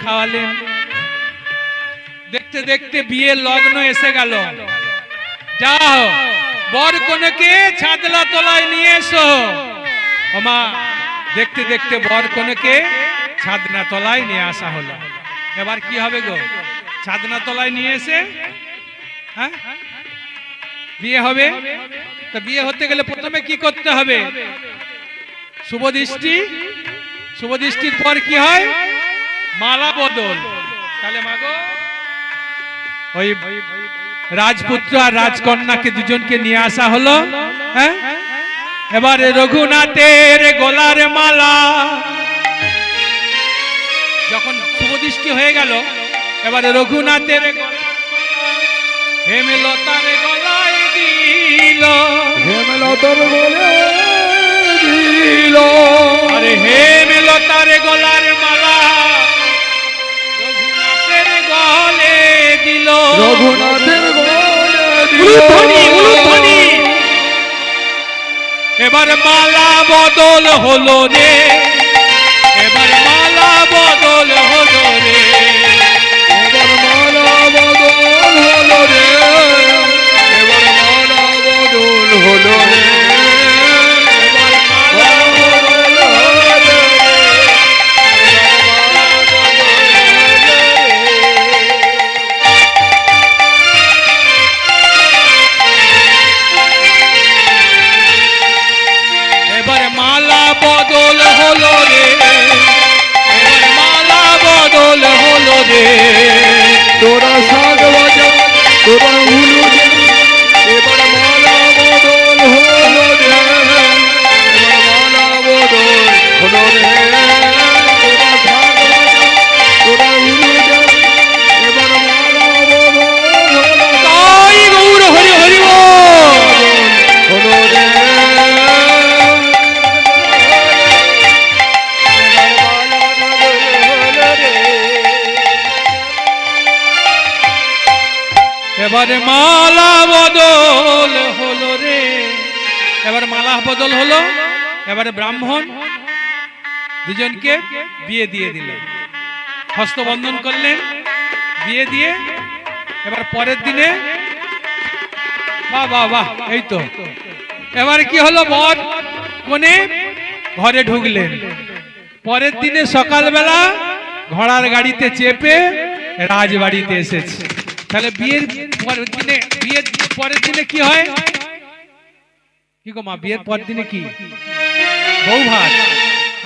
খাওয়ালেন। দেখতে দেখতে বিয়ের লগ্ন এসে গেল। যাও বর কনেকে ছাদলা তলায় নিয়ে এসো। ওমা দেখতে দেখতে বর কনেকে ছাদনা তলায় নিয়ে আসা হলো। এবার কি হবে গো? ছাদনা তলায় নিয়ে এসে হ্যাঁ বিয়ে হবে। তো বিয়ে হতে গেলে প্রথমে কি করতে হবে? শুভ দৃষ্টি। শুভ দৃষ্টির পর কি হয়? মালা বদল। তাহলে মাগো ওই রাজপুত্র আর রাজকন্যাকে দুজনকে নিয়ে আসা হলো। হ্যাঁ এবারে রঘুনাথের গলার মালা যখন শুভ দৃষ্টি হয়ে গেল, এবারে রঘুনাথের হেমলতার গলায় দিল। হেমলতার গলায় দিল। আরে হেমলতার গলার মালা রঘুনাথের গলে দিল। রঘুনাথের গলে দিল। এবার মালা বদল হলো রে। এবার মালা বদল হলো রে। এবার মালা বদল হলো রে। এবার মালা বদল হলো রে। এবার মালা বদল হলো রে। এবার মালা বদল হলো রে। এবার মালা বদল হলো রে। তোরা শাক বাজা, তোরা উলু দে। এবার মালা বদল হলো রে। এবার মালা বদল হলো রে। তোরা শাক বাজা, তোরা উলু দে। এবার মালা বদল হলো রে। তাই গৌর হরি হরি বল। হলো রে। এবারে মালা বদল হলো রে। এবার মালা বদল হলো। এবারে ব্রাহ্মণ দুজনকে বিয়ে দিয়ে দিলেন, হস্তবন্ধন করলেন, বিয়ে দিয়ে এবার পরের দিনে বাহ বাহ বাহ এই তো এবার কি হলো? বর কোনে ঘরে ঢুকলেন। পরের দিনে সকালবেলা ঘোড়ার গাড়িতে চেপে রাজবাড়িতে এসেছে। তাহলে বিয়ের পরের দিনে কি হয়? কি গো মা, বিয়ের পরের দিনে কি? বউ ভাত।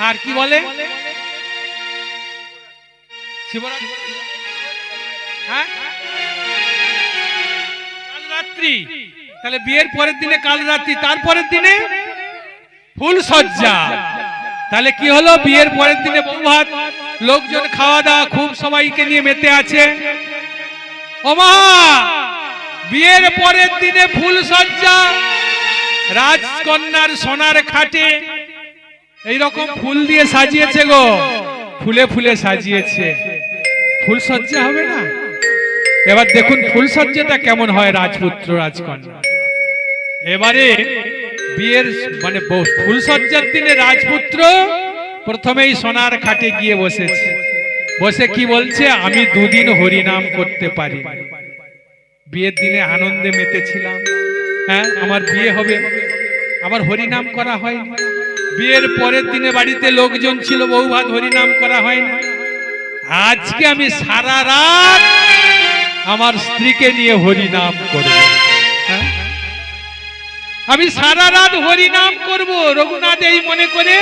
আর কি বলে? শিবরাত্রি। হ্যাঁ কাল রাত্রি। তাহলে বিয়ের পরের দিনে কাল রাত্রি, তারপরের দিনে ফুল সজ্জা। তাহলে কি হলো? বিয়ের পরের দিনে বউ ভাত, লোকজন খাওয়া দাওয়া, খুব সবাইকে নিয়ে মেতে আছে। ওমা বিয়ের পরের দিনে ফুল সজ্জা, রাজকন্যার সোনার খাটে এইরকম ফুল দিয়ে সাজিয়েছে গো, ফুলে ফুলে সাজিয়েছে। ফুল সজ্জা হবে না? এবার দেখুন ফুল সজ্জাটা কেমন হয় রাজপুত্র রাজকন্যা। এবারে বিয়ের মানে ফুল সজ্জার দিনে রাজপুত্র প্রথমেই সোনার খাটে গিয়ে বসেছে। বসে কি বলছে? আমি দুদিন হরিনাম করতে পারি। বিয়ের দিনে আনন্দে মেতেছিলাম, হ্যাঁ আমার বিয়ে হবে, আমার হরিনাম করা হয়নি। বিয়ের পরের দিনে বাড়িতে লোকজন ছিল, বউ ভাত, হরিনাম করা হয় না। আজকে আমি সারা রাত আমার স্ত্রীকে নিয়ে হরিনাম করব। হ্যাঁ আমি সারা রাত হরিনাম করব। রঘুনাথ এই মনে করে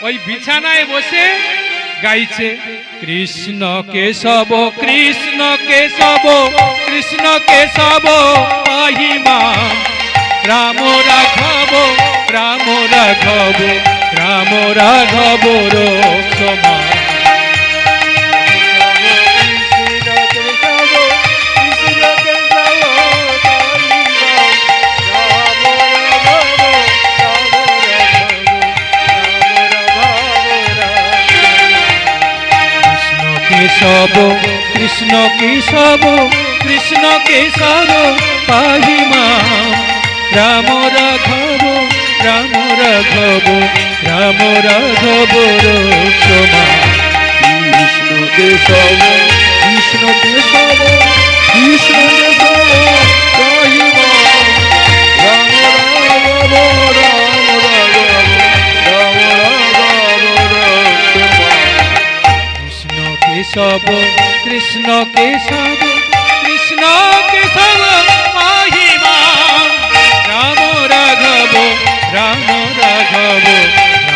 ওই বিছানায় বসে গাইছে কৃষ্ণ কেশব কৃষ্ণ কেশব কৃষ্ণ কেশব পাহিমা রাম রাঘব রাম রাঘব রাম রাঘব রক্ষমা। কেশব কৃষ্ণ কেশব কৃষ্ণ কেশব পাহিমা রাম রাঘব রাম রাঘব রাম রাঘব রক্ষমা। কৃষ্ণ কেশব কৃষ্ণ কেশব কৃষ্ণ কেশব রহিম রাম রাঘব রাম রাঘব রাম রাঘব কৃষ্ণ কেশব কৃষ্ণ কেশব কৃষ্ণ কেশব মহিমা রাম রাঘব রাম রাঘব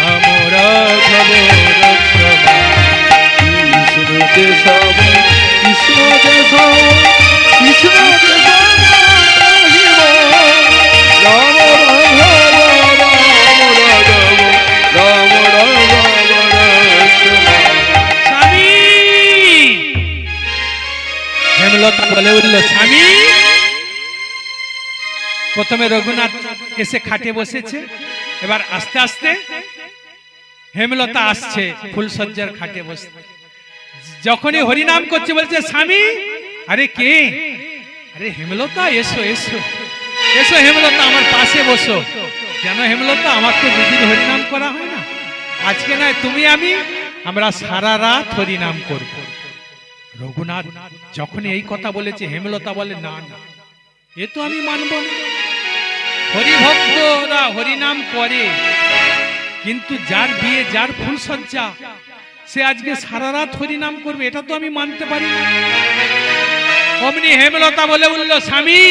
রাম রাঘব রক্ষমা কৃষ্ণ কেশব কৃষ্ণ কেশব কৃষ্ণ কেশব রহিম রাম রাঘব রাম রাঘব রাম রাঘব রক্ষমা স্বামী হেমলতা বলে উঠল স্বামী। প্রথমে রঘুনাথ এসে খাটে বসেছে, এবার আস্তে আস্তে হেমলতা আসছে ফুলসজ্জার খাটে বসে। যখনই হরিনাম করছে বলছে স্বামী। আরে কে? আরে হেমলতা, এসো এসো এসো হেমলতা, আমার পাশে বসো। কেন হেমলতা, আমার তো দুদিন হরিনাম করা হয় না, আজকে নয় তুমি আমরা সারা রাত হরিনাম করব। রঘুনাথ যখন এই কথা বলেছে হেমলতা বলে না না, এ তো আমি মানব না। হরিভক্তরা হরিনাম করে, কিন্তু যার বিয়ে যার ফুলসজ্জা সে আজকে সারা রাত হরিনাম করবে, এটা তো আমি মানতে পারি না। অমনি হেমলতা বলে উঠল স্বামী,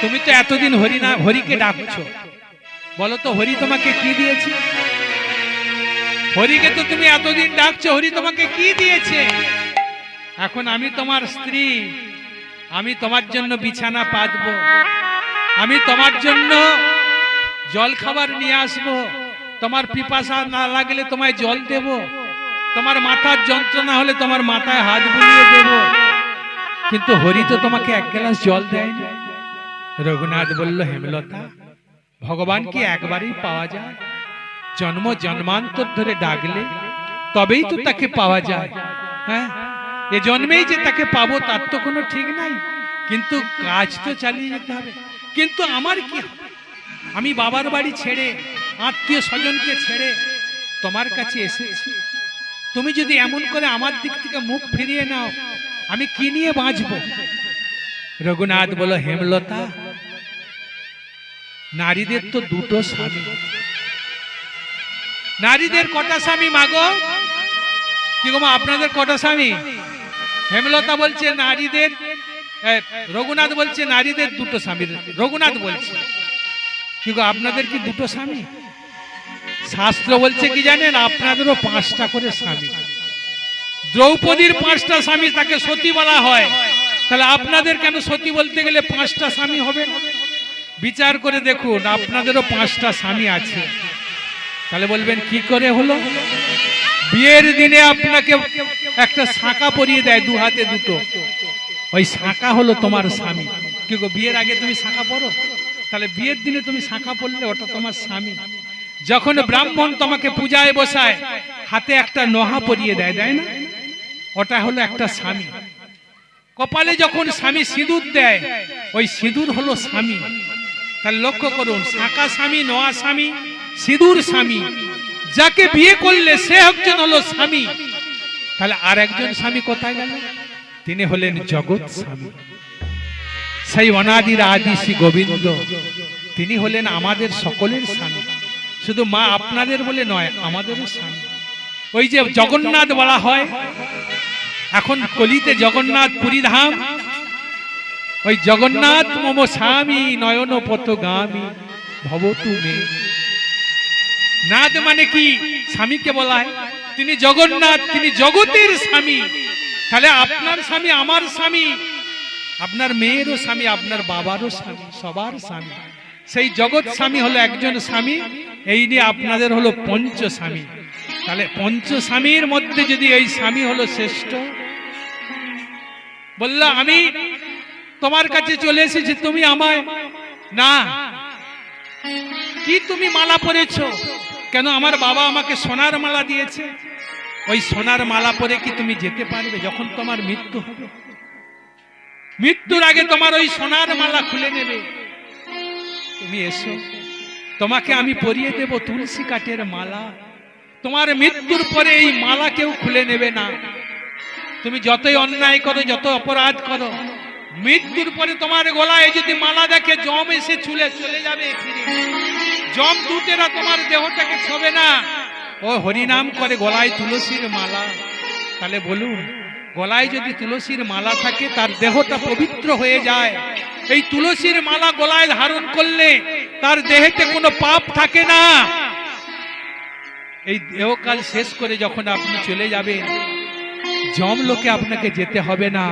তুমি তো এতদিন হরিকে ডাকছো, বলো তো হরি তোমাকে কি দিয়েছে? হরিকে তো তুমি এতদিন ডাকছো, হরি তোমাকে কি দিয়েছে? এখন আমি তোমার স্ত্রী, আমি তোমার জন্য বিছানা পাতবো, আমি তোমার জন্য জল খাবার নিয়ে আসবো, তোমার পিপাসা না লাগলে তোমায় জল দেব, তোমার মাথার যন্ত্রণা হলে তোমার মাথায় হাত বুলিয়ে দেব, কিন্তু হরি তো তোমাকে এক গ্লাস জল দেয়নি। রঘুনাথ বলল হেমলতা, ভগবান কি একবারই পাওয়া যায়? জন্ম জন্মান্তর ধরে ডাকলে তবেই তো তাকে পাওয়া যায়। হ্যাঁ, এ জন্মেই যে তাকে পাবো তার তো কোনো ঠিক নাই, কিন্তু কাজ তো চালিয়ে যেতে হবে। কিন্তু আমার কি, আমি বাবার বাড়ি ছেড়ে আত্মীয় স্বজনকে ছেড়ে তোমার কাছে এসেছি, তুমি যদি এমন করে আমার দিক থেকে মুখ ফিরিয়ে নাও, আমি কি নিয়ে বাঁচবো? রঘুনাথ বলল হেমলতা, নারীদের তো দুটো স্বামী। নারীদের কটা স্বামী মাগো? কি গো মা, আপনাদের কটা স্বামী? হেমলতা বলছে নারীদের, রঘুনাথ বলছে নারীদের দুটো স্বামী। রঘুনাথ বলছে কি গো, আপনাদের কি দুটো স্বামী? শাস্ত্র বলছে কি জানেন, আপনাদেরও 5টা করে স্বামী। দ্রৌপদীর 5টা স্বামী, তাকে সতী বলা হয়। তাহলে আপনাদের কেন সতী বলতে গেলে 5টা স্বামী হবে? বিচার করে দেখুন, আপনাদেরও 5টা স্বামী আছে। তাহলে বলবেন কি করে হলো? বিয়ের দিনে আপনাকে একটা শাঁখা পরিয়ে দেয়, 2 হাতে 2টো, ওই শাঁখা হলো তোমার স্বামী। কি গো, বিয়ের আগে তুমি শাঁখা পরো? তাহলে বিয়ের দিনে তুমি শাঁখা পরলে ওটা তোমার স্বামী। যখন ব্রাহ্মণ তোমাকে পূজায় বসায়, হাতে একটা নোহা পরিয়ে দেয়, দেয় না? ওটা হলো একটা স্বামী। কপালে যখন স্বামী সিঁদুর দেয়, ওই সিঁদুর হলো স্বামী। তাহলে লক্ষ্য করুন, শাঁখা স্বামী, নোয়া স্বামী, সিঁদুর স্বামী, যাকে বিয়ে করলে সে একজন হলো স্বামী। তাহলে আর একজন স্বামী কোথায় গেল? তিনি হলেন জগৎ স্বামী, সেই অনাদির আদি শ্রী গোবিন্দ। তিনি হলেন আমাদের সকলের স্বামী, শুধু মা আপনাদের বলে নয়, আমাদেরও স্বামী। ওই যে জগন্নাথ বলা হয়, এখন কলিতে জগন্নাথ পুরী ধাম, ওই জগন্নাথ মম স্বামী নয়ন পথগামী ভবতু মে। নাথ মানে কি? স্বামীকে বলা হয়, তিনি জগন্নাথ, তিনি জগতের স্বামী। তাহলে আপনার স্বামী আমার স্বামী, আপনার মেয়েরও স্বামী, আপনার বাবারও স্বামী, সবার স্বামী। সেই জগৎ স্বামী হলো একজন স্বামী। এই নিয়ে আপনাদের হলো 5 স্বামী। তাহলে 5 স্বামীর মধ্যে যদি এই স্বামী হলো শ্রেষ্ঠ, বলল আমি তোমার কাছে চলে এসেছি, তুমি আমায় না, কি তুমি মালা পরেছো কেন? আমার বাবা আমাকে সোনার মালা দিয়েছে, ওই সোনার মালা পরে কি তুমি যেতে পারবে যখন তোমার মৃত্যু হবে? মৃত্যুর আগে তোমার ওই সোনার মালা খুলে নেবে। তুমি এসো, তোমাকে আমি পরিয়ে দেব তুলসী কাঠের মালা, তোমার মৃত্যুর পরে এই মালা কেউ খুলে নেবে না। তুমি যতই অন্যায় করো, যত অপরাধ করো, মৃত্যুর পরে তোমার গলায় যদি মালা দেখে, যম এসে চলে যাবে ফিরে। যম দূতেরা তোমার দেহটাকে ছবে না। ও হরিনাম করে গলায় তুলসীর মালা। তাহলে বলুন, গলায় যদি তুলসীর মালা থাকে তার দেহটা পবিত্র হয়ে যায়। এই তুলসীর মালা গলায় ধারণ করলে তার দেহেতে কোনো পাপ থাকে না। এই দেহকাল শেষ করে যখন আপনি চলে যাবেন, যমলোকে আপনাকে যেতে হবে না,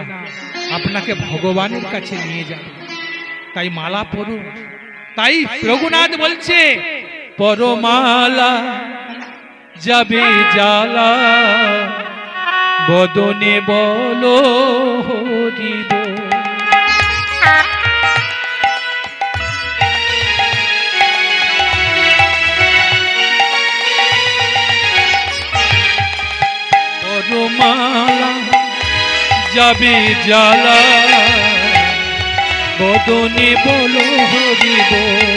আপনাকে ভগবানের কাছে নিয়ে যাবে। তাই মালা পরুন। তাই রঘুনাথ বলছে, পরমালা যাবে জ্বালা, বদনে বলো হরি বল। পরমালা যাবে জ্বালা, বদনে বলো হরি বল।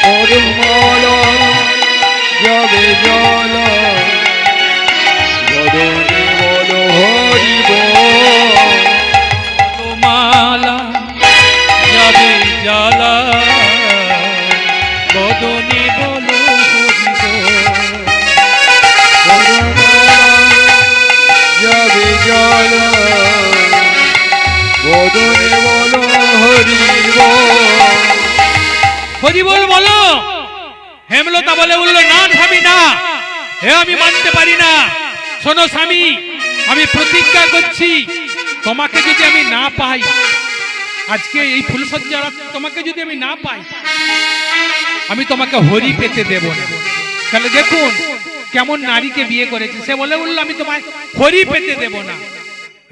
পরমালা যাবে জ্বালা, বদনে বলো হরি বল। পরমালা যাবে জ্বালা, বদনে বলো হরি বল। পরমালা যাবে জ্বালা, বদনে বলো হরি বল। হরি বল বলো। হেমলতা বলে উঠল, না স্বামী না, হে আমি মানতে পারি না। শোনো স্বামী, আমি প্রতিজ্ঞা করছি, তোমাকে যদি আমি না পাই, আজকে এই ফুলসজ্জা তোমাকে যদি আমি না পাই, আমি তোমাকে হরি পেতে দেব না। তাহলে দেখুন কেমন নারীকে বিয়ে করেছে। সে বলে উঠল, আমি তোমায় হরি পেতে দেব না।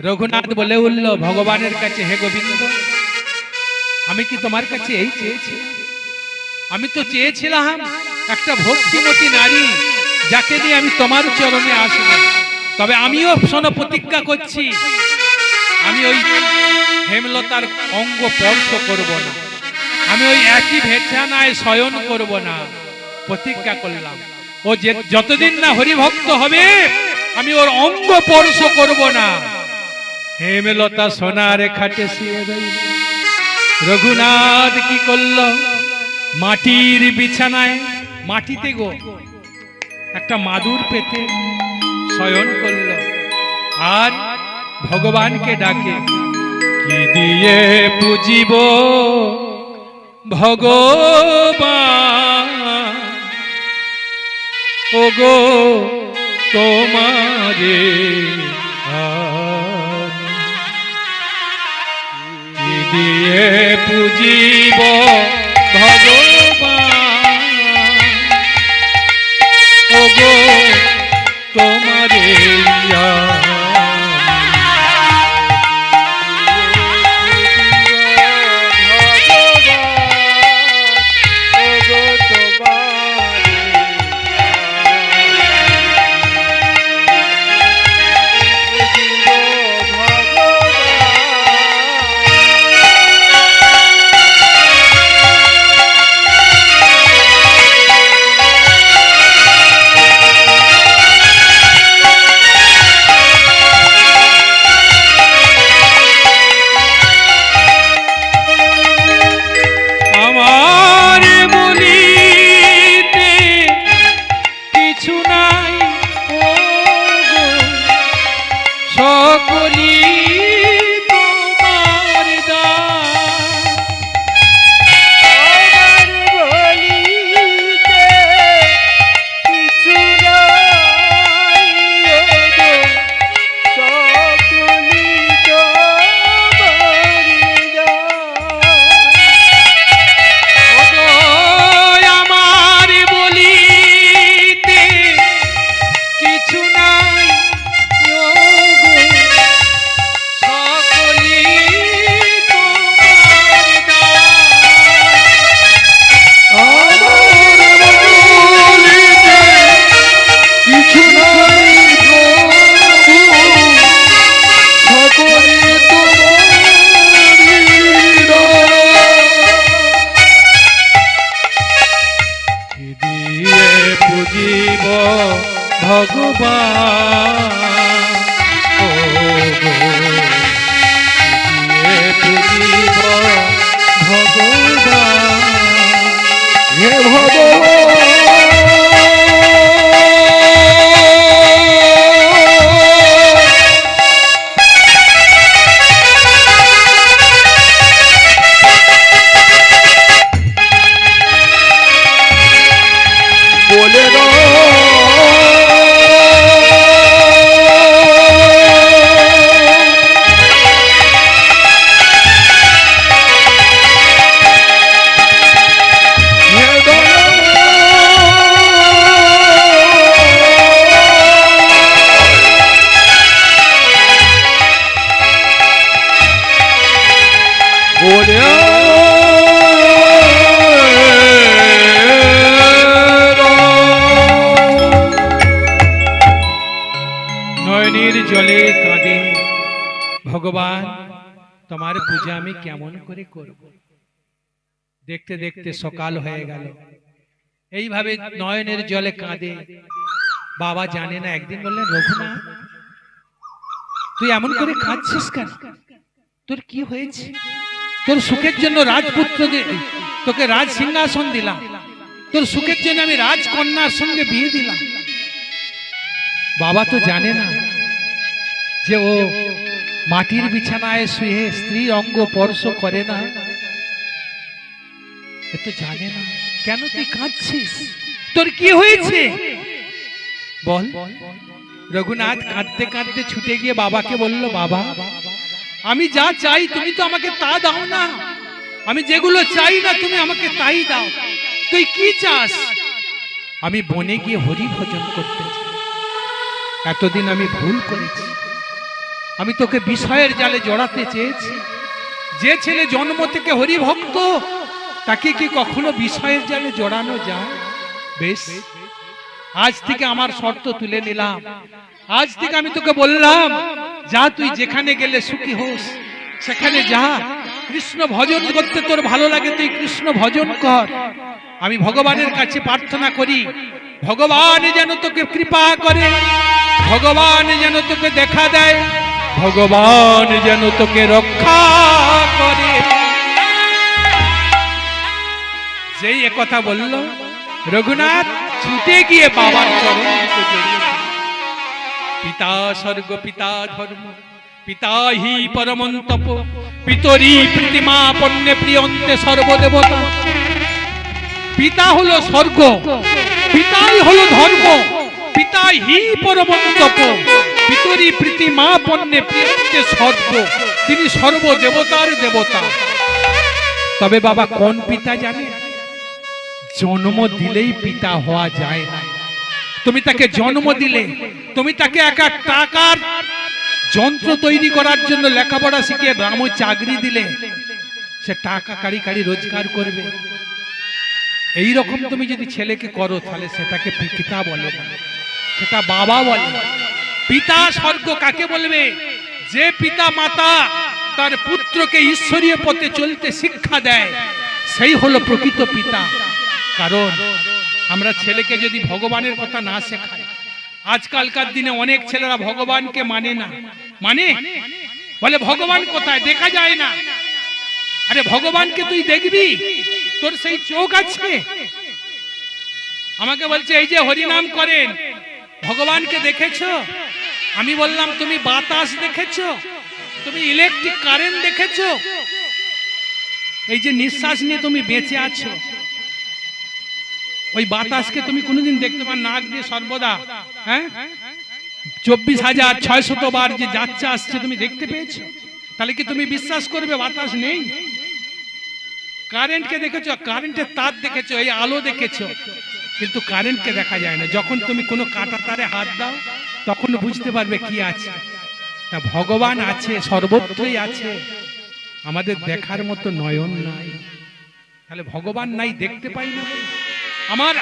রঘুনাথ বলে উঠল ভগবানের কাছে, হে গোবিন্দ, আমি কি তোমার কাছে এই চেয়েছি? আমি তো চেয়েছিলাম একটা ভক্তিমতী নারী, যাকে নিয়ে আমি তোমার চরণে আসব। তবে আমিও শোনো, প্রতিজ্ঞা করছি, আমি ওই হেমলতার অঙ্গ স্পর্শ করব না, আমি ওই একই বিছানায় শয়ন করব না। প্রতিজ্ঞা করলাম, ও যতদিন না হরিভক্ত হবে, আমি ওর অঙ্গ স্পর্শ করব না। হেমলতা সোনার খাটে শুয়ে রইল। রঘুনাথ কি করল? মাটির বিছানায়, মাটিতে গো একটা মাদুর পেতে শয়ন করল, আর ভগবানকে ডাকে, কি দিয়ে পুজিব ভগবান, ওগো তোমারে কি দিয়ে পুজিব ভগবান, ওগো তোমারে ভগবান ও গো পুজিব ভগবান হে ভগবান বলে দাও হে দয়াল বলে নয়নের জলে কাঁদে ভগবান তোমার পূজা আমি কেমন করে করব। দেখতে দেখতে সকাল হয়ে গেল, এইভাবে নয়নের জলে কাঁদে। বাবা জানে না, একদিন বললেন রঘুনাথ তুই এমন করে কাঁদছিস কেন, তোর কি হয়েছে? তোর সুখের জন্য রাজপুত্র তোকে রাজ সিংহাসন দিলাম, তোর সুখের জন্য আমি রাজকন্যার সঙ্গে বিয়ে দিলাম। বাবা তো জানে না যে ও মাটির বিছানায় শুয়ে স্ত্রী অঙ্গ স্পর্শ করে না, এ তো জানে না। কেন তুই কাঁদছিস, তোর কি হয়েছে বল। রঘুনাথ কাঁদতে কাঁদতে ছুটে গিয়ে বাবাকে বলল, বাবা আমি যা চাই তুমি তো আমাকে তা দাও না, আমি যেগুলো চাই না তুমি আমাকে তাই দাও। তুই কি চাস? আমি বনে গিয়ে হরি ভজন করতে চাই। এতদিন আমি ভুল করেছি, আমি তোকে বিষয়ের জালে জড়াতে চেয়েছি। যে ছেলে জন্ম থেকে হরি ভক্ত তাকে কি কখনো বিষয়ের জালে জড়ানো যায়? বেশ, আজ থেকে আমার শর্ত তুলে নিলাম। আজ থেকে আমি তোকে বললাম, যা তুই যেখানে গেলে সুখী হোস সেখানে যা। কৃষ্ণ ভজন করতে তোর ভালো লাগে তুই কৃষ্ণ ভজন কর। আমি ভগবানের কাছে প্রার্থনা করি, ভগবান যেন তোকে কৃপা করে, ভগবান যেন তোকে দেখা দেয়, ভগবান যেন তোকে রক্ষা করে। যেই একথা বলল রঘুনাথ ছুটে গিয়ে বাবার চরণ দুটো জড়িয়ে ধরল। পিতা স্বর্গ পিতা ধর্ম পিতা হি পরমন্তপ পিতরি প্রীতিমা পণ্যে প্রিয়ন্তে সর্বদেবতা। পিতা হলো স্বর্গ, পিতাই হলো ধর্ম, পিতা হি পরমন্তপ পিতরি প্রীতিমা পণ্যে প্রিয়ন্তে সর্ব। তিনি সর্বদেবতার দেবতা। তবে বাবা কোন পিতা জানে? জন্ম দিলেই পিতা হওয়া যায় না। তুমি তাকে জন্ম দিলে, তুমি তাকে একা টাকার যন্ত্র তৈরি করার জন্য লেখাপড়া শিখিয়ে গ্রামে চাকরি দিলে সে টাকা কাড়ি কাড়ি রোজগার করবে। এই রকম তুমি যদি ছেলেকে করো তাহলে সেটাকে পিতা বলে না, সেটা বাবা বলে। পিতা স্বর্গ কাকে বলবে? যে পিতা মাতা তার পুত্রকে ঈশ্বরীয় পথে চলতে শিক্ষা দেয়, সেই হলো প্রকৃত পিতা। কারণ আমরা ছেলেকে যদি ভগবানের কথা না শেখাই, আজকালকার দিনে অনেক ছেলেরা ভগবানকে মানে না। মানে বলে ভগবান কোথায়, দেখা যায় না। আরে ভগবানকে তুই দেখবি, তোর সেই চোখ আছে? আমাকে বলছে এই যে হরিনাম করেন ভগবানকে দেখেছো? আমি বললাম তুমি বাতাস দেখেছো, তুমি ইলেকট্রিক কারেন্ট দেখেছো? এই যে নিঃশ্বাস নিয়ে তুমি বেঁচে আছো, ওই বাতাসকে তুমি কোনোদিন দেখতে পান? নাক দিয়ে সর্বদা 24,600 বার যে যাচ্ছে আসছে তুমি দেখতে পেয়েছো? তাহলে কি তুমি বিশ্বাস করবে বাতাস নেই? কারেন্টকে দেখেছো, কারেন্টের তার দেখেছো, এই আলো দেখেছো, কিন্তু কারেন্টকে দেখা যায় না। যখন তুমি কোনো কাটা তারে হাত দাও তখন বুঝতে পারবে কি আছে। তা ভগবান আছে, সর্বত্রই আছে, আমাদের দেখার মতো নয়ন নাই। তাহলে ভগবান নাই, দেখতে পাই না।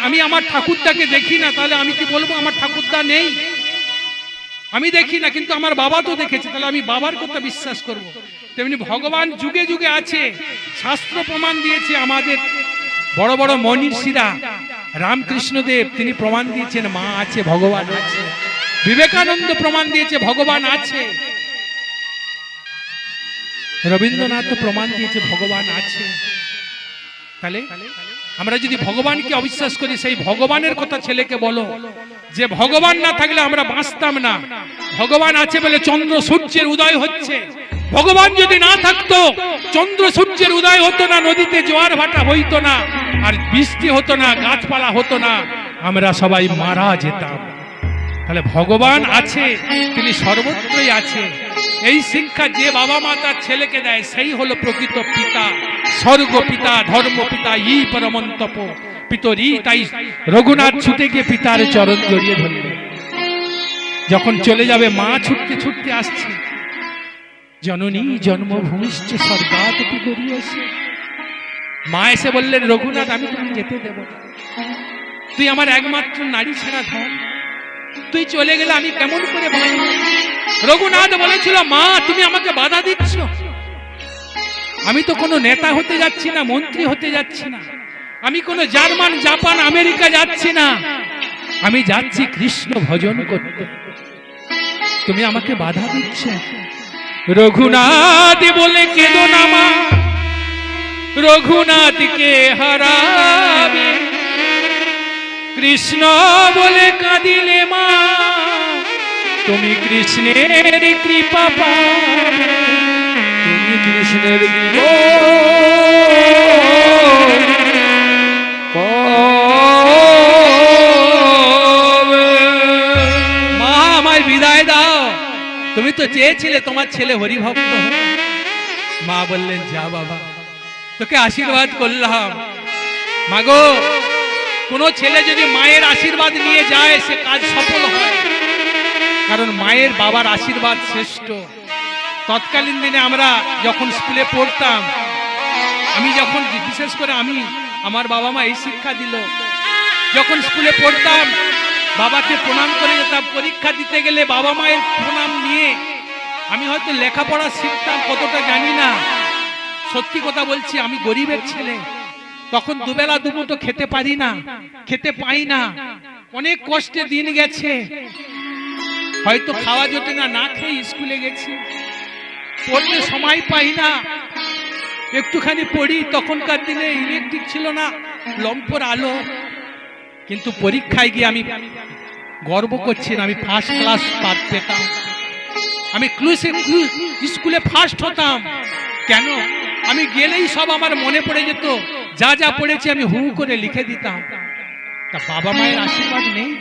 আমি আমার ঠাকুরদাকে দেখি না, তাহলে আমি কি বলবো আমার ঠাকুরদা নেই? আমি দেখি না, কিন্তু আমার বাবা তো দেখেছে, তাহলে আমি বাবার কথা বিশ্বাস করব। তেমনি ভগবান যুগে যুগে আছে, শাস্ত্র প্রমাণ দিয়েছে। আমাদের বড় বড় মনীষীরা রামকৃষ্ণদেব তিনি প্রমাণ দিয়েছেন মা আছে, ভগবান আছে। বিবেকানন্দ প্রমাণ দিয়েছে ভগবান আছে। রবীন্দ্রনাথ প্রমাণ দিয়েছে ভগবান আছে। তাহলে আমরা যদি ভগবানকে অবিশ্বাস করি, সেই ভগবানের কথা ছেলেকে বলো যে ভগবান না থাকলে আমরা বাঁচতাম না। ভগবান আছে বলে চন্দ্র সূর্যের উদয় হচ্ছে। ভগবান যদি না থাকতো চন্দ্র সূর্যের উদয় হতো না, নদীতে জোয়ার ভাটা হইতো না, আর বৃষ্টি হতো না, গাছপালা হতো না, আমরা সবাই মারা যেতাম। তাহলে ভগবান আছে, তিনি সর্বত্রই আছে। এই শিক্ষা যে বাবা মা তার ছেলেকে দেয় সেই হলো প্রকৃত পিতা, স্বর্গ পিতা, ধর্ম পিতা, ই পরমন্তপ পিতরি। তাই রঘুনাথ ছুটে গিয়ে পিতার চরণ জড়িয়ে ধরলেন। যখন চলে যাবে মা ছুটতে ছুটতে আসছে, জননী জন্মভূমিশ্চ স্বর্গাদপি গরীয়সী। মা এসে বললেন, রঘুনাথ আমি তুমি যেতে দেব না, তুই আমার একমাত্র নারী ছেড়া ধন, তুই চলে গেলে আমি কেমন করে বাঁচব? রঘুনাথ বলেছিল, মা তুমি আমাকে বাধা দিচ্ছ, আমি তো কোনো নেতা হতে যাচ্ছি না, মন্ত্রী হতে যাচ্ছি না, আমি কোনো জার্মান জাপান আমেরিকা যাচ্ছি না, আমি যাচ্ছি কৃষ্ণ ভজন করতে, তুমি আমাকে বাধা দিচ্ছ। রঘুনাথ বলে কেঁদো না মা, রঘুনাথকে হারাবে, কৃষ্ণ বলে কাঁদিলে মা তুমি কৃষ্ণের কৃপা পাবে, তুমি কৃষ্ণের মা আমায় বিদায় দাও, তুমি তো চেয়েছিলে তোমার ছেলে হরিভক্ত হোক। মা বললেন, যা বাবা, তোকে আশীর্বাদ করলাম। মাগো, কোন ছেলে যদি মায়ের আশীর্বাদ নিয়ে যায় সে কাজ সফল হয়, কারণ মায়ের বাবার আশীর্বাদ শ্রেষ্ঠ। তৎকালীন দিনে আমরা যখন স্কুলে পড়তাম, আমি যখন বিশেষ করে আমার বাবা মা এই শিক্ষা দিল, যখন স্কুলে পড়তাম বাবাকে প্রণাম করে যেতাম। পরীক্ষা দিতে গেলে বাবা মায়ের প্রণাম নিয়ে আমি হয়তো লেখাপড়া শিখতাম, কতটা জানি না, সত্যি কথা বলছি, আমি গরিবের ছেলে, তখন দুবেলা দুমুঠো খেতে পারি না, খেতে পাই না, অনেক কষ্টে দিন গেছে, হয়তো খাওয়া জোটে না, না খেয়ে স্কুলে গেছি, পড়তে সময় পাই না, একটুখানি পড়ি। তখনকার দিনে ইলেকট্রিক ছিল না, লম্পর আলো, কিন্তু পরীক্ষায় গিয়ে আমি গর্ব করছি না, আমি ফার্স্ট ক্লাস পেতাম, আমি স্কুলে ফার্স্ট হতাম। কেন? আমি গেলেই সব আমার মনে পড়ে যেত, যা যা পড়েছি আমি হু করে লিখে দিতাম। তা বাবা মায়ের আশীর্বাদ নেই,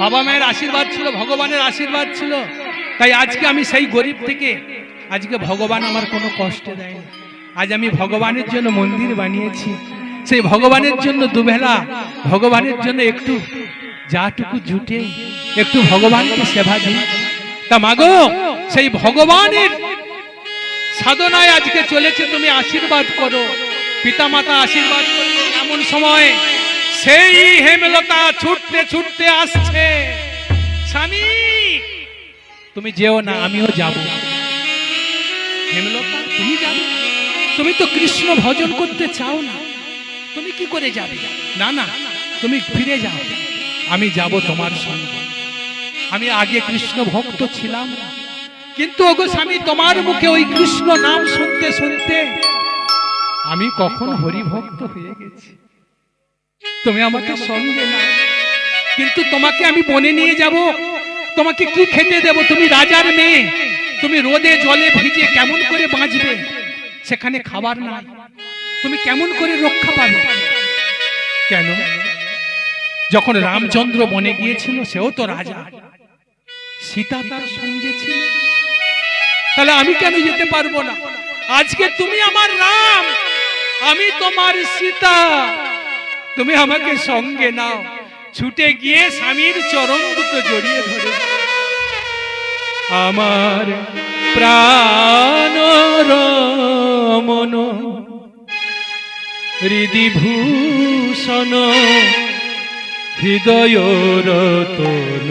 বাবা মায়ের আশীর্বাদ ছিল, ভগবানের আশীর্বাদ ছিল। তাই আজকে আমি সেই গরিব থেকে আজকে ভগবান আমার কোনো কষ্ট দেয়নি। আজ আমি ভগবানের জন্য মন্দির বানিয়েছি, সেই ভগবানের জন্য দুবেলা ভগবানের জন্য একটু যাটুকু জুটে একটু ভগবানকে সেবা দিই। তা মাগো, সেই ভগবানের সাধনায় আজকে চলেছে, তুমি আশীর্বাদ করো, পিতামাতা আশীর্বাদ করো। এমন সময় সেই হেমলতা ছুটতে ছুটতে আসছে, স্বামী তুমি যেও না, আমিও যাব। হেমলতা, তুমি যাবে? তুমি তো কৃষ্ণ ভজন করতে চাও না, তুমি কি করে যাবে? না না, তুমি ফিরে যাও, আমি যাব তোমার সঙ্গে। আমি আগে কৃষ্ণ ভক্ত ছিলাম, কিন্তু ওগো স্বামী, তোমার মুখে ওই কৃষ্ণ নাম শুনতে শুনতে আমি কখন হরিভক্ত হয়ে গেছি। তুমি আমাকে সঙ্গে না, কিন্তু তোমাকে আমি বনে নিয়ে যাব, তোমাকে কি খেতে দেব? তুমি রাজার মেয়ে, তুমি রোদে জলে ভিজে কেমন করে বাঁচবে? সেখানে খাবার নাই, তুমি কেমন করে রক্ষা পাবে? কেন? যখন রামচন্দ্র বনে গিয়েছিল সেও তো রাজা, সীতা তার সঙ্গে ছিল, তাহলে আমি কেন যেতে পারবো না? আজকে তুমি আমার রাম, আমি তোমার সীতা, তুমি আমাকে সঙ্গে নাও। ছুটে গিয়ে স্বামীর চরণ দুটো জড়িয়ে ধরে, আমার প্রাণ রমন হৃদিভূষণ হৃদয় রতন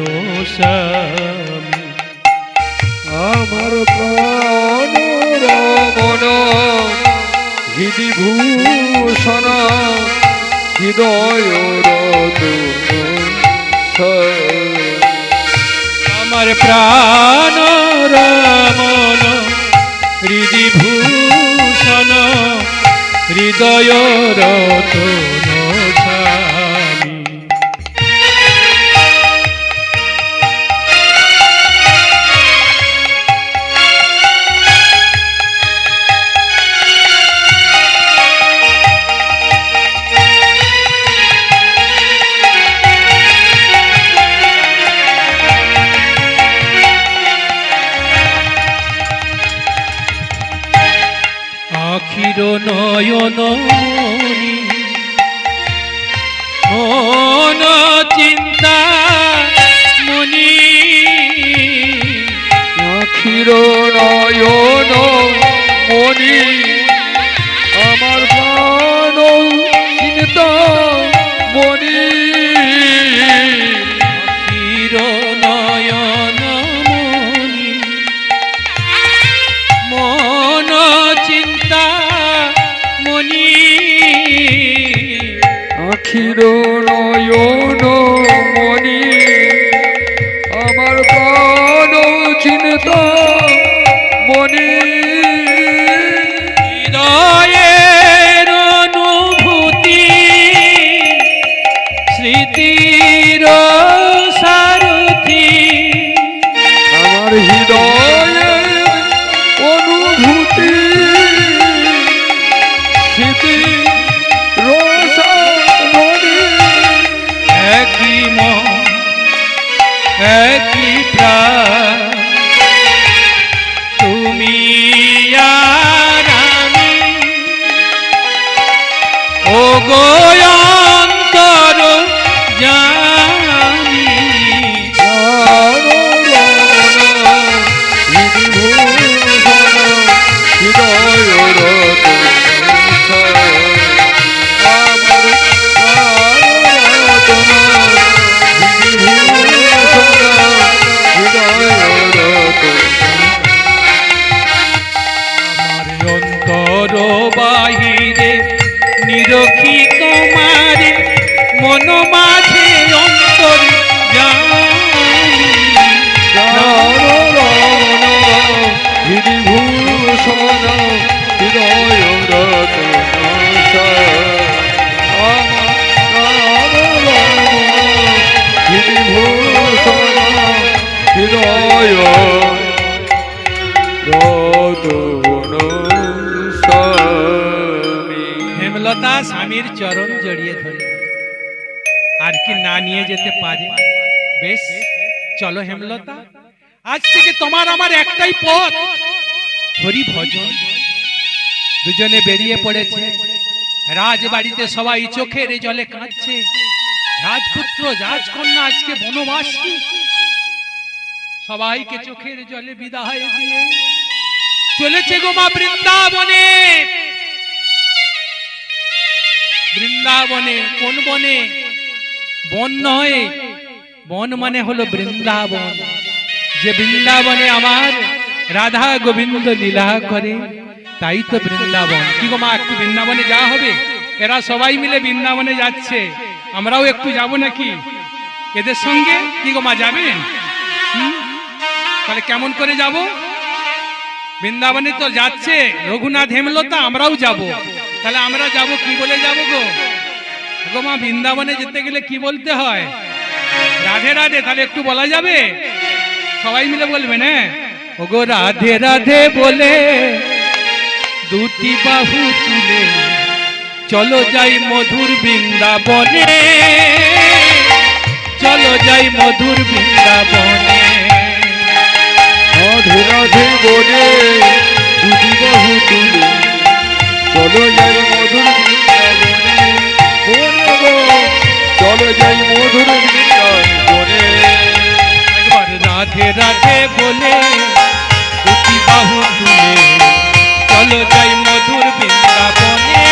স্বামী, আমার প্রাণ রমণ হৃদিভূষণ হৃদয় আমার প্রাণ রমন হৃদি ভূষণ হৃদয় রতন স্বামী। আখির নয়ন মনি মন চিন্তা মনি আখির নয়ন মনি আমার প্রাণ চিন্তা মনি আখির নয়ন মনি মন চিন্তা মনি আখির নয়ন মনি আমার প্রাণ চিন্তা মনি হৃদয়ের অনুভূতি স্মৃতির সারথি আমার হৃদয়ের অনুভূতি স্মৃতি রসাধনী একই মন একই প্রাণ তুমি আর আমি ও গো অন্তর জানি আমার অন্তর বাহিরে নিরখি তোমারে মন মাঝে অন্তর জানি বিভূষণ হৃদয় বিভূষণ হৃদয় হেমলতা স্বামীর চরণ জড়িয়ে ধরে আর কি না নিয়ে যেতে পারে। বেশ চলো হেমলতা, আজ থেকে তোমার আমার একটাই পথ, হরি ভজন। দুজনে বেরিয়ে পড়েছে। রাজবাড়িতে সবাই চোখের জলে কাঁদছে। রাজপুত্র রাজকন্যা আজকে বনবাসী। সবাইকে চোখের জলে বিদায় দিয়ে চলেছে গো মা বৃন্দাবনে। বৃন্দাবনে কোন বনে? বন নয়, বন মানে হলো বৃন্দাবন। যে বৃন্দাবনে আমার রাধা গোবিন্দ লীলা করে, তাই তো বৃন্দাবন। কি গো মা, একটু বৃন্দাবনে যাওয়া হবে? এরা সবাই মিলে বৃন্দাবনে যাচ্ছে, আমরাও একটু যাব নাকি এদের সঙ্গে? কি গো মা, যাবেন? তাহলে কেমন করে যাব? বৃন্দাবনে তো যাচ্ছে রঘুনাথ হেমলতা, আমরাও যাব। তাহলে আমরা যাব কি বলে যাব গো? গো মা, বৃন্দাবনে যেতে গেলে কি বলতে হয়? রাধে রাধে। তাহলে একটু বলা যাবে? সবাই মিলে বলবেন। হ্যাঁ, ওগো রাধে রাধে বলে দুটি বাহু তুলে চলো যাই মধুর বৃন্দাবনে, চলো যাই মধুর বৃন্দাবনে। রাধে রাধে বলে দুটি বাহু তুলে চলো যাই মধুর বৃন্দাবনে, চলো যাই মধুর বৃন্দাবনে। একবার রাধে রাধে বলে দুটি বাহু তুলে চলো যাই মধুর বৃন্দাবনে,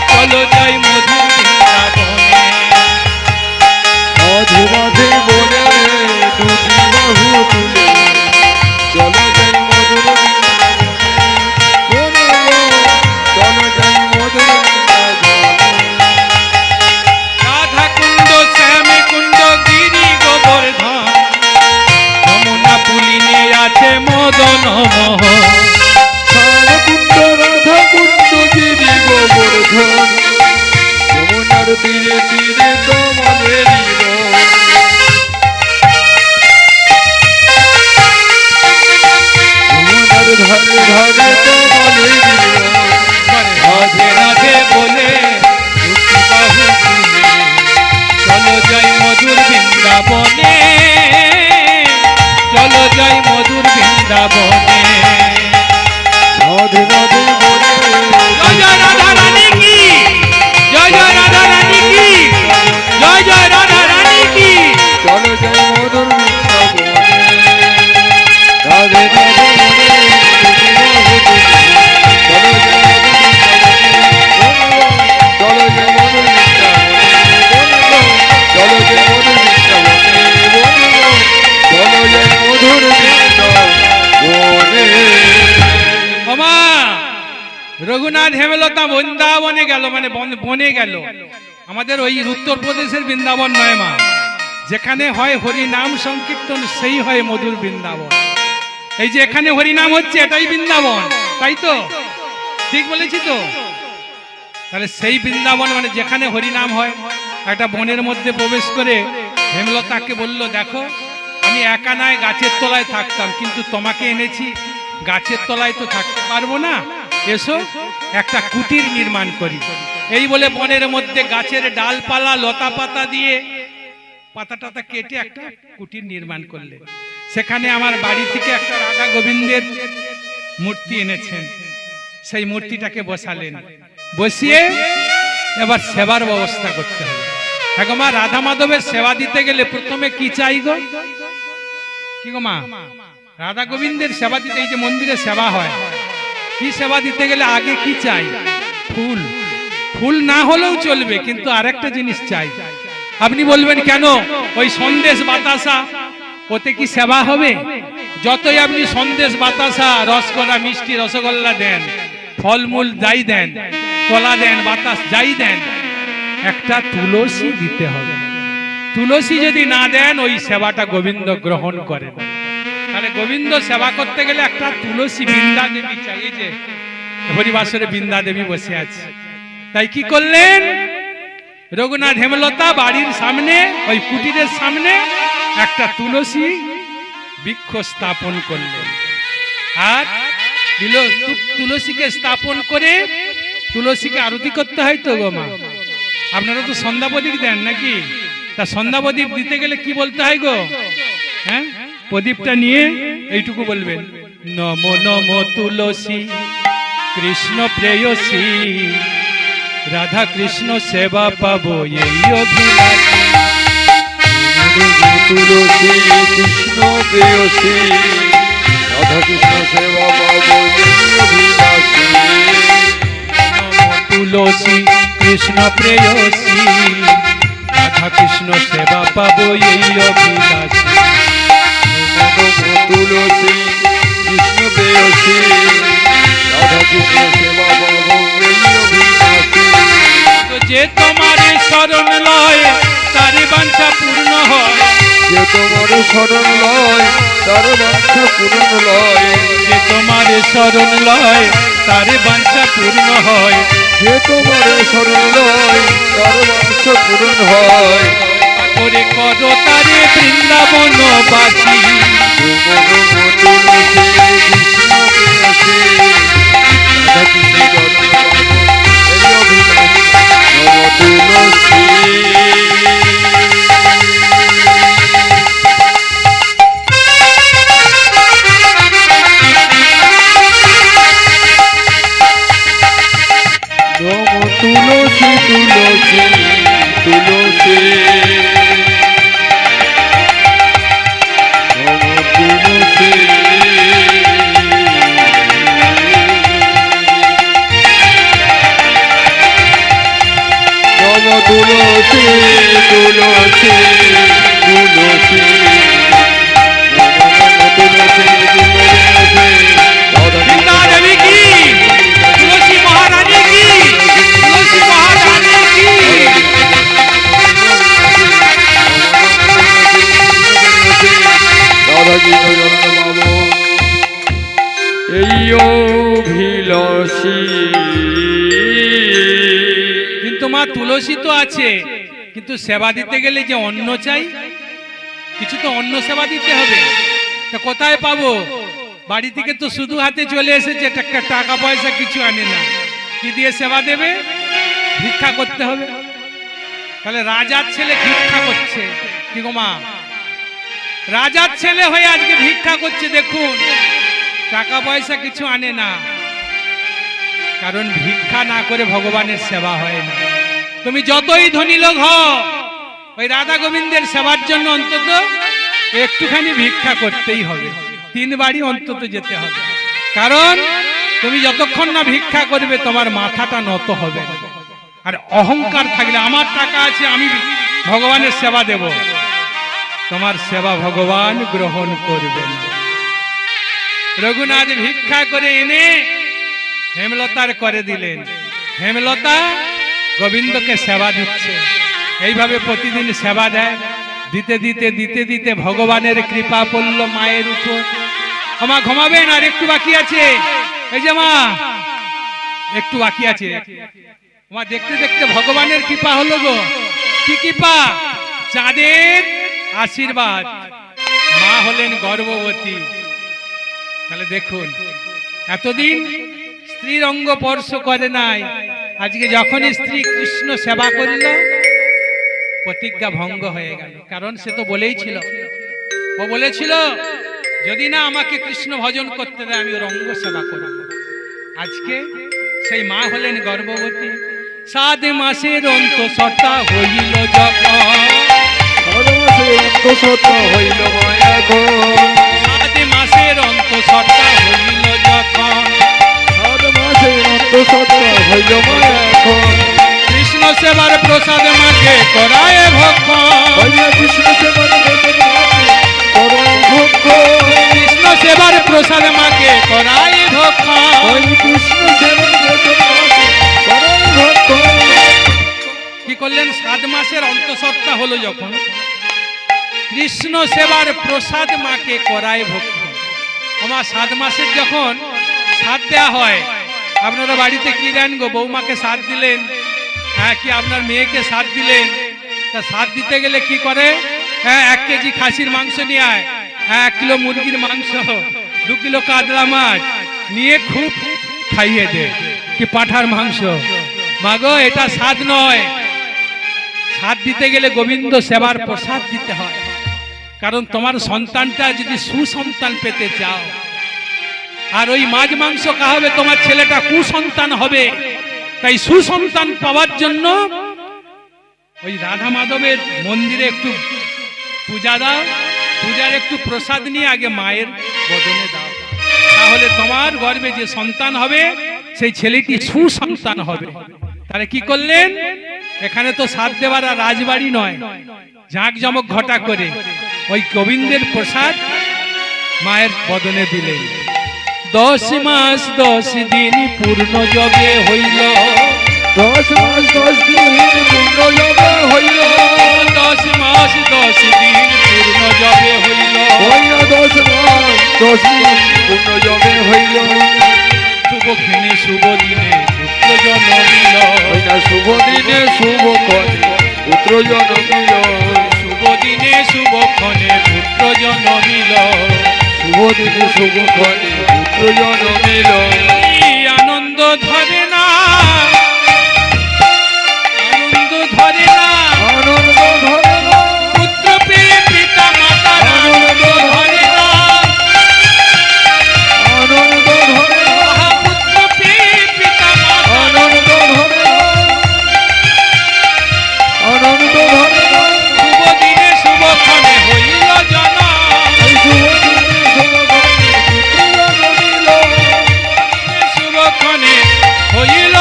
চলো যাই মধুর বৃন্দাবনে। রাধে রাধে বলে দুটি বাহু তুলে চলো যাই মধুর বৃন্দাবনে, চলো যাই মধুর বৃন্দাবনে। রাধা কুণ্ড শ্যামে মদন মোহ শ্যামকুণ্ড রাধা কুণ্ড গিরি গোবর্ধন যমুনার তীরে তীরে তোমাদেরই বন। যমুনার ধারে ধারে তোমাদেরই বন। রাধে রাধে বলে দুটি বাহু তুলে চলো যাই মধুর বৃন্দাবনে, চলো যাই মধুর বৃন্দাবনে। রাধে রাধে বলে জয় জয় রাধা রানী কি, জয় জয় রাধা রানী কি, জয় জয় রাধা রানী কি। চলো যাই মধুর বৃন্দাবনে। রাধে রাধে বলে চলো যাই মধুর বৃন্দাবনে। চলো যাই মধুর বৃন্দাবনে। চলো যাই মধুর বৃন্দাবনে। ওমা রঘুনাথ হেমলতা বৃন্দাবনে গেল, মানে বনে গেল। আমাদের ওই উত্তরপ্রদেশের বৃন্দাবন নয় মা, যেখানে হয় হরি নাম সংকীর্তন সেই হয় মধুর বৃন্দাবন। এই যে এখানে হরি নাম হচ্ছে এটাই বৃন্দাবন, তাই তো? ঠিক বলেছি তো? তাহলে সেই বৃন্দাবন মানে যেখানে হরি নাম হয়। একটা বনের মধ্যে প্রবেশ করে হেমলতাকে বলল, দেখো আমি একা নয় গাছের তলায় থাকতাম, কিন্তু তোমাকে এনেছি, গাছের তলায় তো থাকতে পারবো না, এসো একটা কুটির নির্মাণ করি। এই বলে বনের মধ্যে গাছের ডালপালা লতা পাতা দিয়ে পাতা টাতা কেটে একটা কুটির নির্মাণ করলেন। সেখানে আমার বাড়ি থেকে একটা রাধা গোবিন্দের মূর্তি এনেছেন, সেই মূর্তিটাকে বসালেন। বসিয়ে এবার সেবার ব্যবস্থা করতে হবে। হ্যাঁ গো মা, রাধা মাধবের সেবা দিতে গেলে প্রথমে কি চাই গো? কি গো মা, রাধা গোবিন্দের সেবা দিতে, এই যে মন্দিরে সেবা হয়, কি সেবা দিতে গেলে আগে কি চাই? ফুল। ফুল না হলেও চলবে, কিন্তু আরেকটা জিনিস চাই। আপনি বলবেন কেন? ওই সন্দেশ বাতাসা, ওতে কি সেবা হবে? যতই আপনি সন্দেশ বাতাসা রসকলা মিষ্টি রসগোল্লা দেন, ফলমূল যাই দেন, কলা দেন, বাতাস যাই দেন, একটা তুলসী দিতে হবে। তুলসী যদি না দেন ওই সেবাটা গোবিন্দ গ্রহণ করেন। তাহলে গোবিন্দ সেবা করতে গেলে একটা তুলসী, বৃন্দা দেবী চাই। এই যে হরিবাসরে বৃন্দা দেবী বসে আছে, তাই কি করলেন? রঘুনাথ হেমলতা বাড়ির সামনে ওই কুটিরের সামনে একটা তুলসী বৃক্ষ স্থাপন করলেন। আর তুলসীকে স্থাপন করে তুলসীকে আরতি করতে হয় তো গো মা। আপনারা তো সন্ধ্যা প্রদীপ দেন নাকি? তা সন্ধ্যা প্রদীপ দিতে গেলে কি বলতে হয় গো? হ্যাঁ, প্রদীপটা নিয়ে এইটুকু বলবেন, নম নম তুলসী কৃষ্ণ প্রেয়সী, রাধা কৃষ্ণ সেবা পাবো এই অভিলাষী। তুলসী কৃষ্ণ প্রেয়সী, রাধা কৃষ্ণ সেবা পাবো এই অভিলাষী। তুলসী কৃষ্ণ প্রেয়সী, রাধা কৃষ্ণ সেবা পাবো এই অভিলাষী। তুলসী কৃষ্ণ প্রেয়সী, রাধা কৃষ্ণ সেবা পাবো এই অভিলাষী। যে তোমার শরণ লয় তার বাঞ্ছা পূর্ণ হয়, যে তোমার শরণ লয় তার বাঞ্ছা পূরণ লয়। যে তোমার শরণ লয় তার বাঞ্ছা পূর্ণ হয়, যে তোমার শরণ লয় তার বাঞ্ছা পূরণ হয়। করে করো তারে বৃন্দাবন বাসী। তুলসী তুলসী তুলসী তুলসী। কিন্তু মা তুলসী তো আছে, কিন্তু সেবা দিতে গেলে যে অন্ন চাই, কিছু তো অন্ন সেবা দিতে হবে। তা কোথায় পাবো? বাড়ি থেকে তো শুধু হাতে চলে এসেছে, টাকা পয়সা কিছু আনে না, কি দিয়ে সেবা দেবে? ভিক্ষা করতে হবে। তাহলে রাজার ছেলে ভিক্ষা করছে, কি গো মা? রাজার ছেলে হয়ে আজকে ভিক্ষা করছে, দেখুন টাকা পয়সা কিছু আনে না, কারণ ভিক্ষা না করে ভগবানের সেবা হয় না। তুমি যতই ধনী লোক হও, ওই রাধা গোবিন্দের সেবার জন্য অন্তত একটুখানি ভিক্ষা করতেই হবে, 3 বাড়ি অন্তত যেতে হবে। কারণ তুমি যতক্ষণ না ভিক্ষা করবে তোমার মাথাটা নত হবে না। আর অহংকার থাকলে আমার টাকা আছে আমি ভগবানের সেবা দেব, তোমার সেবা ভগবান গ্রহণ করবেন। রঘুনাথ ভিক্ষা করে এনে হেমলতার করে দিলেন। হেমলতা গোবিন্দকে সেবা দিচ্ছে, এইভাবে প্রতিদিন সেবা দেয়। দিতে দিতে দিতে দিতে ভগবানের কৃপা পড়ল মায়ের উপর। মা ঘুমাবেন, আর একটু বাকি আছে। এই যে মা একটু বাকি আছে। মা দেখতে দেখতে ভগবানের কৃপা হলো গো। কি কৃপা? চাঁদের আশীর্বাদ। মা হলেন গর্ভবতী। তাহলে দেখুন, এতদিন স্ত্রীর অঙ্গ স্পর্শ করে নাই, আজকে যখনই স্ত্রী কৃষ্ণ সেবা করল প্রতিজ্ঞা ভঙ্গ হয়ে গেল। কারণ সে তো বলেই ছিল, ও বলেছিল যদি না আমাকে কৃষ্ণ ভজন করতে দেয় আমি ওর অঙ্গ সেবা করব। আজকে সেই মা হলেন গর্ভবতী। 7 মাসের অন্তঃসত্ত্বা হইল যখন, 7 মাসের অন্তঃসত্ত্বা হইল মায়া এখন। 7 মাসের অন্তঃসত্ত্বা হইল যখন, 7 মাসের অন্তঃসত্ত্বা হইল মায়া এখন। কৃষ্ণ সেবার প্রসাদ মাকে করায় ভক্ষণ, হইয়া কৃষ্ণ সেবার প্রসাদ করায় ভক্ষণ। কৃষ্ণ সেবার প্রসাদ মাকে করায় ভক্ষণ। ওই কৃষ্ণ সেবার প্রসাদ করায় ভক্ষণ। কি করলেন? 7 মাসের অন্তঃসত্ত্বা হলো যখন, কৃষ্ণ সেবার প্রসাদ মাকে করায় ভক্ষণ। আমার 7 মাসের যখন সাধ দেয়া হয়, আপনারা বাড়িতে কি দেন গো? বৌমাকে সাধ দিলেন, হ্যাঁ, কি আপনার মেয়েকে সাধ দিলেন। তা সাধ দিতে গেলে কি করে? হ্যাঁ, 1 কেজি খাসির মাংস নিয়ে আয়, হ্যাঁ 1 কিলো মুরগির মাংস, 2 কিলো কাতলা মাছ নিয়ে খুব খাইয়ে দে, কি পাঁঠার মাংস। মাগো, এটা সাধ নয়। সাধ দিতে গেলে গোবিন্দ সেবার প্রসাদ দিতে হয়। কারণ তোমার সন্তানটা যদি সুসন্তান পেতে চাও, আর ওই মাছ মাংস খাওয়াবে তোমার ছেলেটা কুসন্তান হবে, তাই সুসন্তান পাওয়ার জন্য ওই রাধা মাধবের মন্দিরে একটু পূজা দাও, পূজার একটু প্রসাদ নিয়ে আগে মায়ের বদনে দাও, তাহলে তোমার গর্ভে যে সন্তান হবে সেই ছেলেটি সুসন্তান হবে। তাহলে কি করলেন? এখানে তো সাধ দেওয়ার আর রাজবাড়ি নয়, ঝাঁকজমক ঘটা করে ওই গোবিন্দের প্রসাদ মায়ের বদনে দিলেন। 10 মাস 10 দিন পূর্ণ যবে হইল, 10 মাস 10 দিন পূর্ণ যবে হইল। 10 মাস 10 দিন পূর্ণ যবে হইল। হইয়া 10 মাস 10 দিন পূর্ণ যবে হইল। শুভক্ষণে শুভ দিনে পুত্র জন্মিল, হইয়া শুভ দিনে শুভ ক্ষণে পুত্র জন্মিল। শুভ দিনে শুভক্ষণে পুত্র জন্মিল। শুভ দিনে শুভ ক্ষণে পুত্র জন্মিল। আনন্দ ধরে না, আনন্দ ধরে না, আনন্দ ধরে না, পুত্র পেয়ে পিতা মাতার আনন্দ ধরে না। আনন্দ ধরে না, পুত্র পেয়ে পিতা মাতার আনন্দ ধরে না, আনন্দ ধরে না। শুভ দিনে শুভক্ষণে হইল জনম, এই শুভ দিনে শুভ ক্ষণে পুত্র জন্মিল। শুভক্ষণে হইল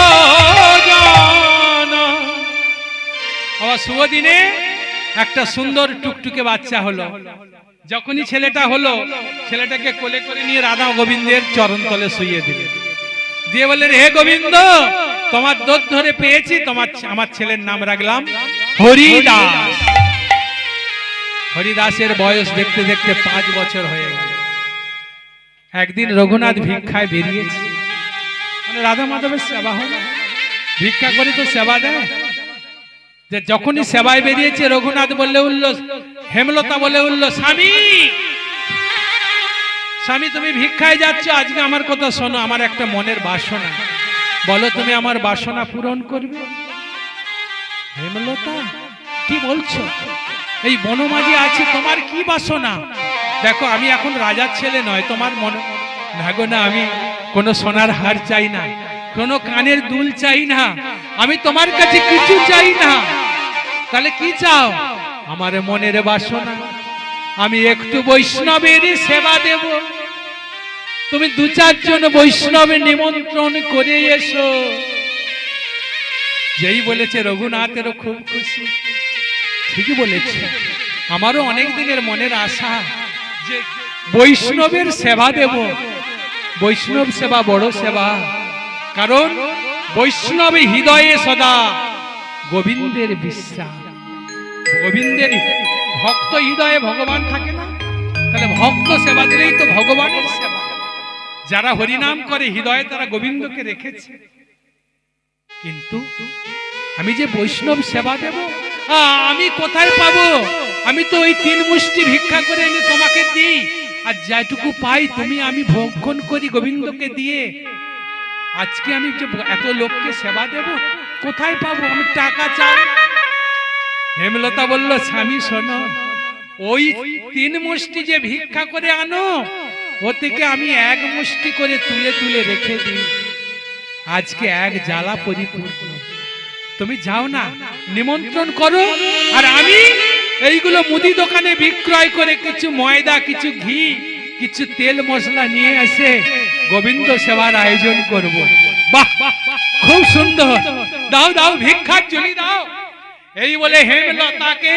জনম। আবার শুভ দিনে একটা সুন্দর টুকটুকে বাচ্চা হলো। যখনই ছেলেটা হলো, ছেলেটাকে কোলে করে নিয়ে রাধা গোবিন্দের চরণ তলে শুইয়ে দিলেন, দিয়ে বললেন, হে গোবিন্দ, তোমার দোধ ধরে পেয়েছি, আমার ছেলের নাম রাখলাম হরিদাস। হরিদাসের বয়স দেখতে দেখতে 5 বছর হয়ে গেল। একদিন রঘুনাথ ভিক্ষায় বেরিয়েছে, রাধা মাধবের সেবা হয় না? ভিক্ষা করে তো সেবা দেয়। যে যখনই সেবায় বেরিয়েছে রঘুনাথ বলে উঠল, হেমলতা বলে উঠল, স্বামী স্বামী তুমি ভিক্ষায় যাচ্ছ, আজকে আমার কথা শোনো, আমার একটা মনের বাসনা, বলো তুমি আমার বাসনা পূরণ করবে? হেমলতা কি বলছো? এই বনমাঝি আছি, তোমার কি বাসনা? দেখো আমি এখন রাজার ছেলে নয়, তোমার মনে ভাগো না, আমি কোনো সোনার হার চাই না, কোনো কানের দুল চাই না, আমি তোমার কাছে কিছু চাই না। তাহলে কি চাও? আমার মনের বাসনা, আমি একটু বৈষ্ণবের সেবা দেব। তুমি 2-4 জন বৈষ্ণবের নিমন্ত্রণ করে এসো। যেই বলেছে রঘুনাথেরও খুব খুশি। ঠিকই বলেছে, আমারও অনেক দিনের মনের আশা যে বৈষ্ণবের সেবা দেব। বৈষ্ণব সেবা বড় সেবা, কারণ বৈষ্ণব হৃদয়ে সদা গোবিন্দের বিশ্বাস। গোবিন্দের ভক্ত হৃদয়ে ভগবান থাকে না? তাহলে ভক্ত সেবা দিলেই তো ভগবানের সেবা। যারা হরিনাম করে হৃদয়ে তারা গোবিন্দকে রেখেছে। কিন্তু আমি যে বৈষ্ণব সেবা দেব, আমি কোথায় পাবো? আমি তো ওই 3 মুষ্টি ভিক্ষা করে এনে তোমাকে দিই, আর যেটুকু পাই তুমি আমি ভক্ষণ করি গোবিন্দকে দিয়ে। আজকে আমি যে এত লোককে সেবা দেব, কোথায় পাবো? আমি টাকা চাই। হেমলতা বলল, স্বামী শোনো, ওই 3 মুষ্টি যে ভিক্ষা করে আনো, ও থেকে আমি 1 মুষ্টি করে তুলে তুলে রেখে দিই। আজকে 1 জ্বালা পরিপূর্ণ। তুমি যাও না, নিমন্ত্রণ করো, আর আমি এইগুলো মুদি দোকানে বিক্রয় করে কিছু ময়দা, কিছু ঘি, কিছু তেল মশলা নিয়ে এসে গোবিন্দ সেবার আয়োজন করব। বাহ, খুব সুন্দর, দাও দাও ভিক্ষার ঝুলি দাও। এই বলে হেমলতাকে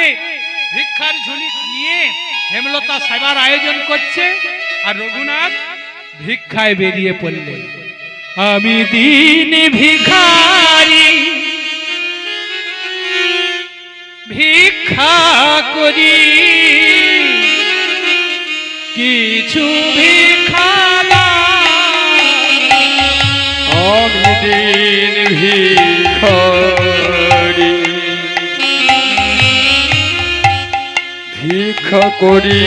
ভিক্ষার ঝুলি নিয়ে হেমলতা সেবার আয়োজন করছে, আর রঘুনাথ ভিক্ষায় বেরিয়ে পড়লেন। আমি দিন ভিখারি ভিক্ষা করি, কিছু ভিক্ষা আমি দিন ভিখারি ভিক্ষা করি,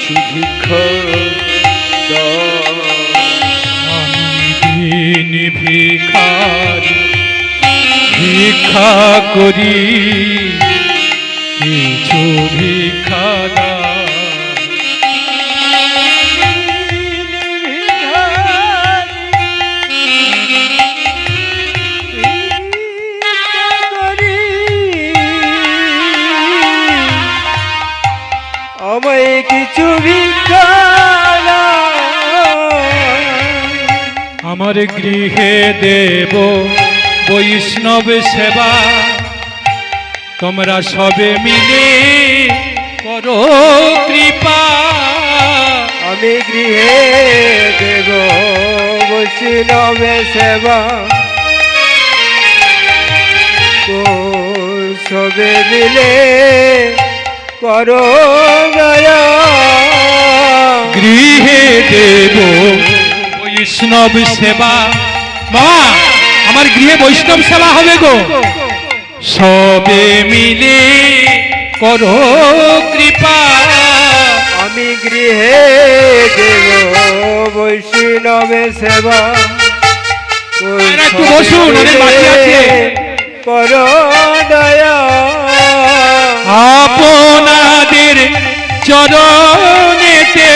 কিছু ভিক্ষা দাও। দিন ভিখারি ভিক্ষা করি, কিছু ভিক্ষা দাও। আমায় কিছু ভিক্ষা আমার গৃহে দেব বৈষ্ণব সেবা, তোমরা সবে মিলে করো কৃপা। আমি গৃহে দেব বৈষ্ণব সেবা, তো সবে মিলে করো দয়া। গৃহে দেব বৈষ্ণব সেবা, মা আমার গৃহে বৈষ্ণব সেবা হবে গো। সবে মিলে করো কৃপা। আমি গৃহে দেব বৈষ্ণব সেবা, একটু বসুন, অনেক বাকি আছে। করো দয়া। আপনাদের চরণেতে